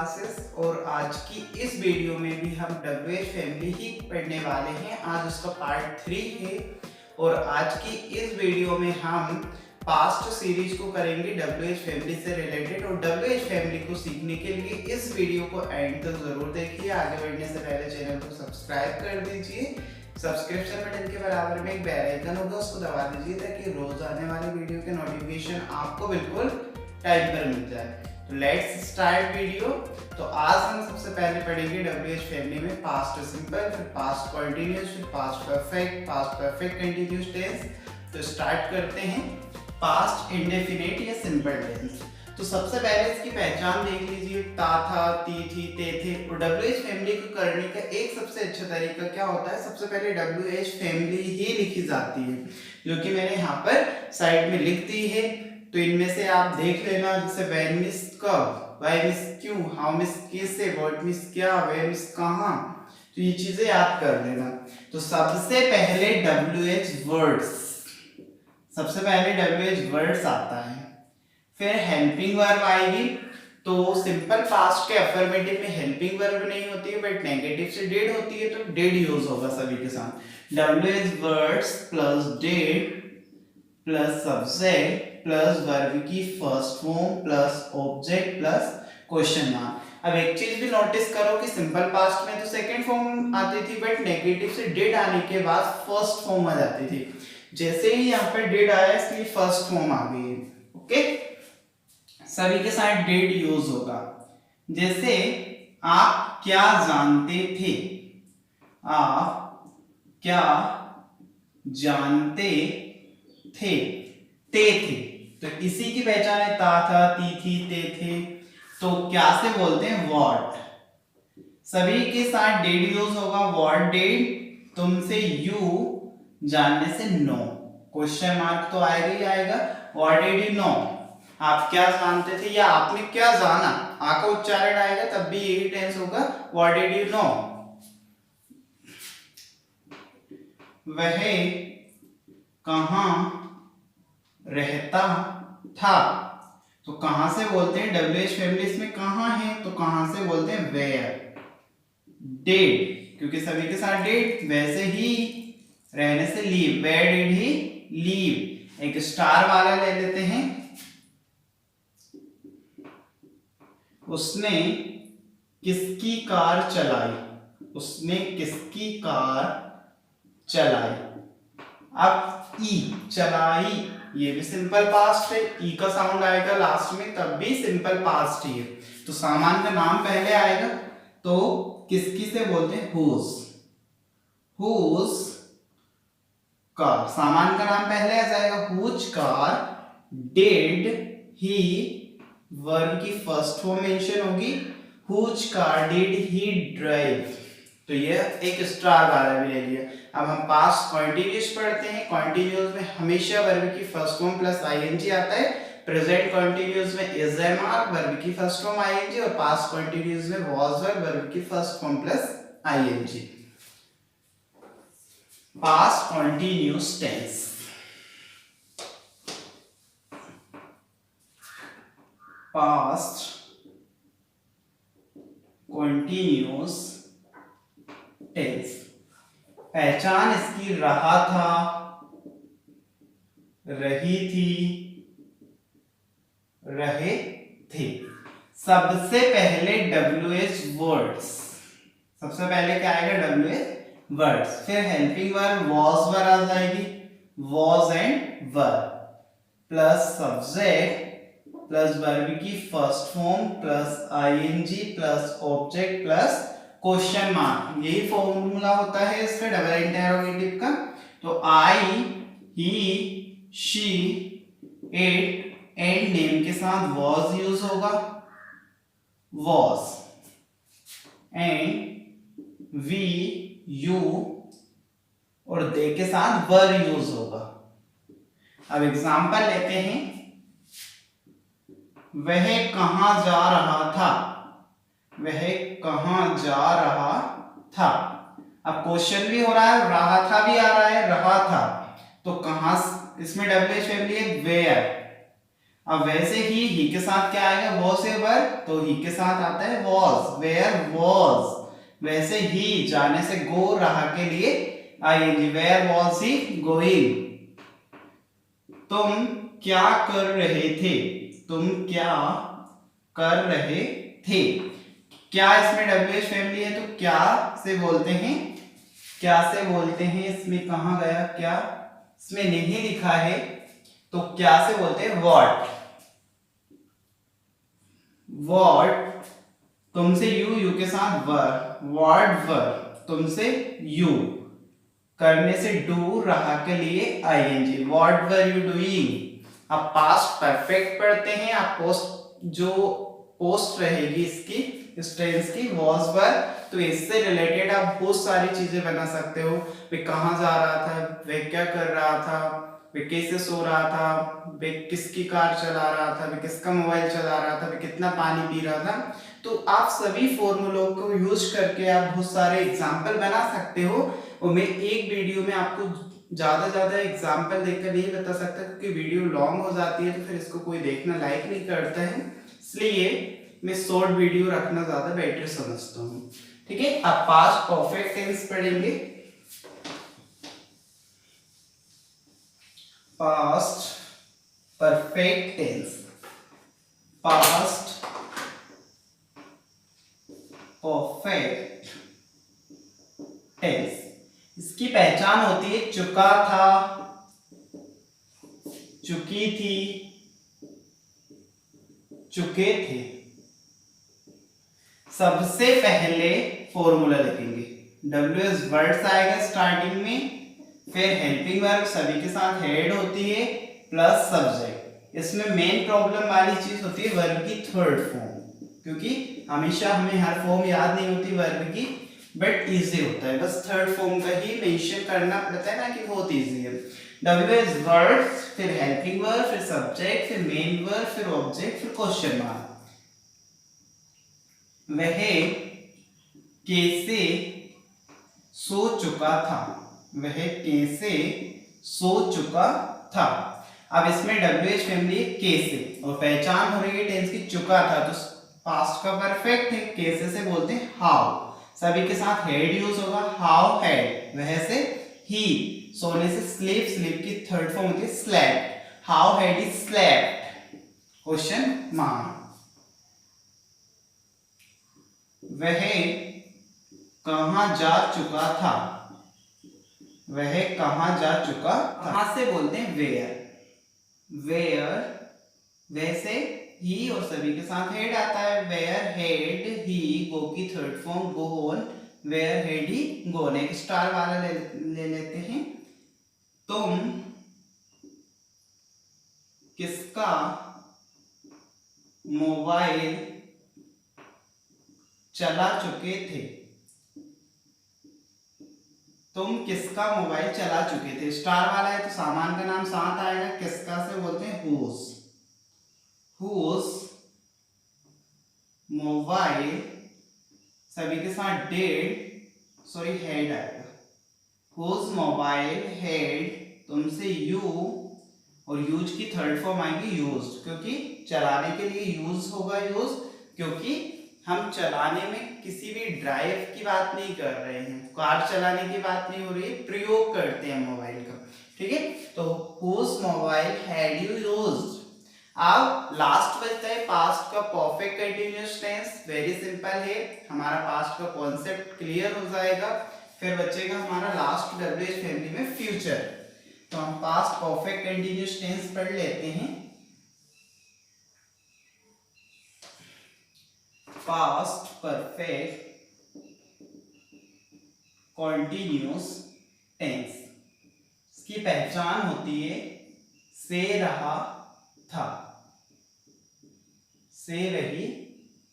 Classes और आज की इस वीडियो में भी हम WH फैमिली ही पढ़ने वाले हैं। आज उसका पार्ट 3 है और आज की इस वीडियो में हम पास्ट सीरीज को करेंगे WH फैमिली से रिलेटेड। और WH फैमिली को सीखने के लिए इस वीडियो को एंड तक जरूर देखिए। आगे बढ़ने से पहले चैनल को सब्सक्राइब कर दीजिए। सब्सक्रिप्शन बटन के बराबर में एक बेल आइकन होगा, उसको दबा दीजिए ताकि रोज आने वाली वीडियो के नोटिफिकेशन आपको बिल्कुल टाइम पर मिल जाए। तो लेट्स स्टार्ट वीडियो। तो आज हम सबसे पहले पढ़ेंगे WH फैमिली में पास्ट सिंपल, फिर पास्ट कंटीन्यूअस, फिर पास्ट परफेक्ट कंटीन्यूअस टेंस। तो स्टार्ट करते हैं पास्ट इंडेफिनिट या सिंपल टेंस। तो सबसे पहले इसकी पहचान देख लीजिए, ता था, ती थी, ते थे। और WH फैमिली को करने का एक सबसे अच्छा तरीका क्या होता है, सबसे पहले WH फैमिली ही लिखी जाती है, जो कि मैंने यहाँ पर साइड में लिख दी है। तो इनमें से आप देख लेना, जैसे व्हेन मींस कब, व्हाई मींस क्यों, हाउ मींस कैसे, व्हाट मींस क्या, वेयर मींस कहाँ। तो ये चीजें याद कर लेना। तो सबसे पहले WH वर्ड्स, सबसे पहले WH वर्ड्स आता है, फिर हेल्पिंग वर्ब आएगी। तो सिंपल पास्ट के अफर्मेटिव में हेल्पिंग वर्ब नहीं होती है, बट नेगेटिव से डिड होती है, तो डिड यूज होगा सभी के साथ। WH words plus did plus subject plus verb की first form plus object plus question mark. अब एक चीज भी नोटिस करो कि सिंपल पास्ट में तो सेकंड फॉर्म आती थी, बट नेगेटिव से डिड आने के बाद फर्स्ट फॉर्म आ जाती थी। जैसे ही यहाँ पर डिड आया, इसलिए फर्स्ट फॉर्म आ गई है। ओके, सभी के साथ डिड यूज होगा। जैसे आप क्या जानते थे, आप क्या जानते थे, ते थे। तो इसी की पहचान है, ता था, ती थी, ते थे। तो क्या से बोलते हैं, व्हाट। सभी के साथ डिड यूज होगा। व्हाट डिड, तुमसे यू, जानने से नो। क्वेश्चन मार्क तो आएगा ही आएगा। व्हाट डिड यू नो, आप क्या जानते थे या आपने क्या जाना, आ का उच्चारण आएगा तब भी यही टेंस होगा, व्हाट डिड यू नो। वह कहां रहता था। तो कहां से बोलते हैं, WH फैमिली में कहां है, तो कहां से बोलते हैं वेयर। डिड, क्योंकि सभी के साथ डिड, वैसे ही रहने से leave, where did he leave. एक स्टार वाला ले लेते हैं। उसने किसकी कार चलाई, उसने किसकी कार चलाई। अब ई, चलाई, ये भी सिंपल पास्ट है, ई का साउंड आएगा लास्ट में तब भी सिंपल पास्ट ही है। तो सामान का नाम पहले आएगा, तो किसकी से बोलते हैं, हुज। हुज कार, सामान का नाम पहले आ जाएगा, whose car did he, verb की फर्स्ट फॉर्म मेंशन होगी, whose car did he drive. तो ये एक स्टार वाला भी ले लिया। अब हम पास्ट कंटीन्यूअस पढ़ते हैं। कंटीन्यूअस में हमेशा वर्ब की फर्स्ट फॉर्म प्लस आईएनजी आता है। प्रेजेंट कंटीन्यूअस में इज एम आर, वर्ब की फर्स्ट फॉर्म आईएनजी, और पास्ट कंटीन्यूअस में वाज वर, वर्ब की first form plus ING. Past continuous tense. Past continuous tense, पहचान इसकी रहा था, रही थी, रहे थे। सबसे पहले WH वर्ड्स, सबसे पहले क्या आएगा, WH वर्ड्स, फिर हेल्पिंग वर्ब was वर आ जाएगी, was and were, plus subject plus verb की first form plus ING plus object plus question mark. यही फॉर्मूला होता है इसका डबल इंटरोगेटिव का। तो I, he, she, it and name के साथ was यूज होगा, was, एंड वी, यू और दे के साथ वर यूज होगा। अब एग्जांपल लेते हैं, वह कहां जा रहा था, वह कहां जा रहा था। अब क्वेश्चन भी हो रहा है, रहा था भी आ रहा है, रहा था। तो कहां, इसमें WH फैमिली है वेयर, अब वैसे ही के साथ क्या आएगा, वॉज से वर, तो ही के साथ आता है वॉज, वेयर वॉज। वैसे ही जाने से गो, रहा के लिए ING, where was he going. तुम क्या कर रहे थे, तुम क्या कर रहे थे। क्या इसमें WH फैमिली है तो क्या से बोलते हैं, क्या से बोलते हैं, इसमें कहां गया क्या, इसमें नहीं लिखा है, तो क्या से बोलते हैं व्हाट। व्हाट तुमसे यू के साथ वर, व्हाट वर तुमसे यू, करने से डू, रहा के लिए ING, what were you doing. अब पास्ट परफेक्ट पढ़ते हैं। आप पोस्ट, जो पोस्ट रहेगी इसकी, इस टेंस की, वॉज वर, तो इससे रिलेटेड आप बहुत सारी चीजें बना सकते हो। वे कहाँ जा रहा था, वे क्या कर रहा था, वे कैसे सो रहा था, वे किसकी कार चला रहा था, वे किसका मोबाइल चला रहा था, वे कितना पानी पी रहा था। तो आप सभी फॉर्मूलों को यूज करके आप बहुत सारे एग्जाम्पल बना सकते हो। और मैं एक वीडियो में आपको ज्यादा एग्जाम्पल देकर नहीं बता सकता, क्योंकि वीडियो लॉन्ग हो जाती है तो फिर इसको कोई देखना लाइक नहीं करता है, इसलिए मैं शॉर्ट वीडियो रखना ज्यादा बेटर समझता हूँ। ठीक है, आप पास्ट परफेक्ट टेंस पढ़ेंगे। Past perfect tense, past perfect tense, इसकी पहचान होती है चुका था, चुकी थी, चुके थे। सबसे पहले फॉर्मूला लिखेंगे, WS वर्ड्स आएगा स्टार्टिंग में, फिर हेल्पिंग वर्ब सभी के साथ हेड होती है, प्लस सब्जेक्ट। इसमें मेन प्रॉब्लम वाली चीज होती है वर्ब की थर्ड फॉर्म, क्योंकि हमेशा हमें हर फॉर्म याद नहीं होती वर्ब की, बट इजी होता है, बस थर्ड फॉर्म का ही मेंशन करना पड़ता है ना, कि बहुत इजी है। WS वर्ड्स, फिर हेल्पिंग वर्ब, फिर सब्जेक्ट, फिर मेन वर्ब, फिर ऑब्जेक्ट, फिर क्वेश्चन मार्क। वह कैसे सो चुका था, वह कैसे सो चुका था। अब इसमें WH फैमिली कैसे, और पहचान हो रही है टेंस की चुका था, तो पास्ट का परफेक्ट है, कैसे से बोलते हैं हाउ, सभी के साथ हेड यूज होगा, हाउ हेड, वह से ही, सोने से स्लीप, स्लीप की थर्ड फॉर्म होती है slept, how head is slept, question mark. वह कहां जा चुका था, वह कहां जा चुका था, कहां से बोलते हैं वेयर, वेयर, वैसे ही और सभी के साथ हेड आता है, वेयर हेड ही, गो की third form gone, where had he gone, एक स्टार वाला ले लेते हैं। तुम किसका मोबाइल चला चुके थे, तुम किसका मोबाइल चला चुके थे, स्टार वाला है तो सामान का नाम साथ आएगा, किसका से बोलते हैं हुज, हुज मोबाइल, सभी के साथ डेड, सॉरी हेड आएगा, हुज मोबाइल हेड, तुमसे यू, और यूज की थर्ड फॉर्म आएगी यूज्ड, क्योंकि चलाने के लिए यूज होगा, यूज, क्योंकि हम चलाने में किसी भी ड्राइव की बात नहीं कर रहे हैं, कार चलाने की बात नहीं हो रही है, प्रयोग करते हैं मोबाइल का। ठीक है, तो whose mobile had you used. अब लास्ट बचता है पास्ट का perfect continuous tense, very simple है, हमारा पास्ट का कॉन्सेप्ट क्लियर हो जाएगा। फिर बचेगा हमारा लास्ट WH फैमिली में फ्यूचर, तो हम पास्ट परफेक्ट कंटीन्यूअस टेंस पढ़ लेते हैं। पास्ट परफेक्ट कॉन्टिन्यूअस टेंस, इसकी पहचान होती है से रहा था, से रही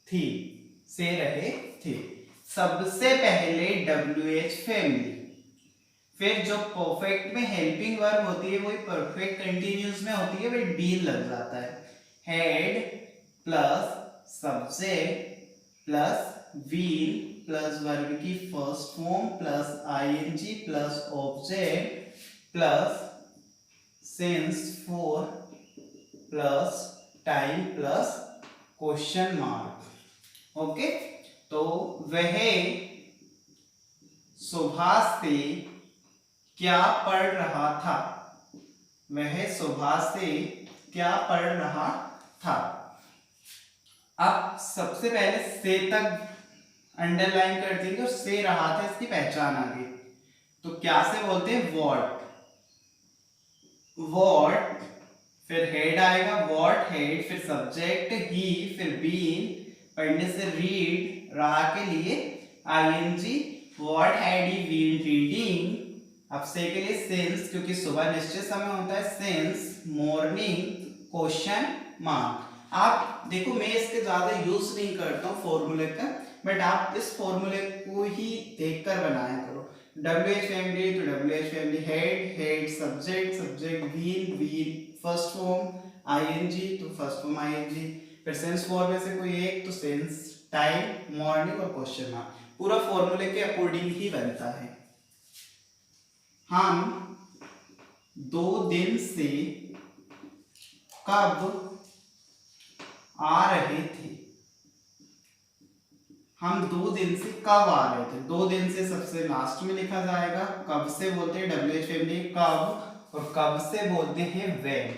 थी, से रहे थे। सबसे पहले WH फैमिली, फिर जो परफेक्ट में हेल्पिंग वर्ब होती है वही परफेक्ट कंटीन्यूअस में होती है, वही डी लग जाता है, had plus subject plus will plus verb की first form plus ING plus object plus since for plus time plus question mark. Okay, तो वह सुबह से क्या पढ़ रहा था? वह सुबह से क्या पढ़ रहा था? अब सबसे पहले से तक अंडरलाइन कर देंगे और से रहा था इसकी पहचान आ गई। तो क्या से बोलते हैं? वॉट। वॉट, फिर हेड आएगा, वॉट हेड, फिर सब्जेक्ट ही, फिर बीन, पढ़ने से रीड, रहा के लिए ING, what had he been reading. अब से के लिए सिंस, क्योंकि सुबह निश्चित समय होता है, सिंस मॉर्निंग क्वेश्चन मार्क। आप देखो मैं इसके ज्यादा यूज नहीं करता हूँ फॉर्मूले का, बट आप इस फॉर्मूले को ही देखकर बनाया करो। WH फैमिली तो WH family, had had, subject subject, been been, first form ING तो फर्स्ट फॉर्म आईएनजी, फिर सेंस फॉर्म में से कोई एक तो सेंस, टाइम, मॉर्निंग और क्वेश्चन मार्क। पूरा फॉर्मूले के अकॉर्डिंग ही बनता है। हम 2 दिन से कब आ रहे थे? हम 2 दिन से कब आ रहे थे? 2 दिन से सबसे लास्ट में लिखा जाएगा। कब से बोलते हैं WH फैमिली कब, और कब से बोलते हैं when।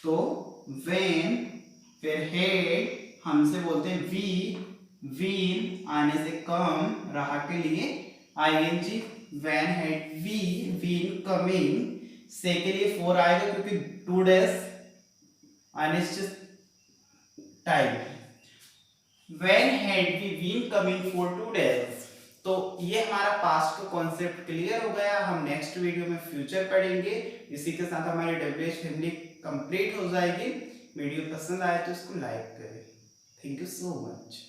तो when, फिर हेड हमसे बोलते हैं वी, वीन आने से कम, रहा के लिए ING, when had we been coming, से के लिए 4 आएगा क्योंकि 2 days अनिश्चित time. When had we been coming for 2 days? तो ये हमारा पास्ट का कॉन्सेप्ट क्लियर हो गया। हम नेक्स्ट वीडियो में फ्यूचर पढ़ेंगे। इसी के साथ हमारी WH फैमिली कंप्लीट हो जाएगी। वीडियो पसंद आए तो इसको लाइक करें। Thank you so much.